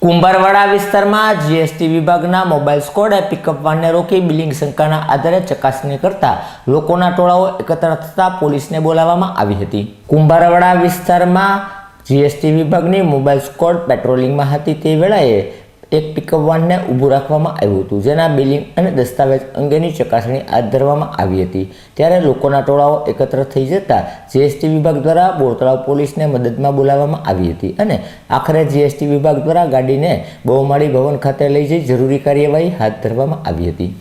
કુંભારવાડા વિસ્તારમાં જીએસટી વિભાગના mobile સ્કોડે pickup વાનને રોકી billing શંકાના આધારે ચકાસણી કરતા લોકોના ટોળાઓ એકત્ર થતા પોલીસને બોલાવવામાં આવી હતી। કુંભારવાડા વિસ્તારમાં જીએસટી વિભાગની મોબાઈલ સ્કોડ પેટ્રોલિંગમાં હતી તે વેળાએ એક પિકઅપ વાનને ઊભું રાખવામાં આવ્યું હતું, જેના બિલિંગ અને દસ્તાવેજ અંગેની ચકાસણી હાથ ધરવામાં આવી હતી। ત્યારે લોકોના ટોળાઓ એકત્ર થઈ જતા જીએસટી વિભાગ દ્વારા બોરતળાવ પોલીસને મદદમાં બોલાવવામાં આવી હતી અને આખરે જીએસટી વિભાગ દ્વારા ગાડીને બહુમાળી ભવન ખાતે લઈ જઈ જરૂરી કાર્યવાહી હાથ ધરવામાં આવી હતી।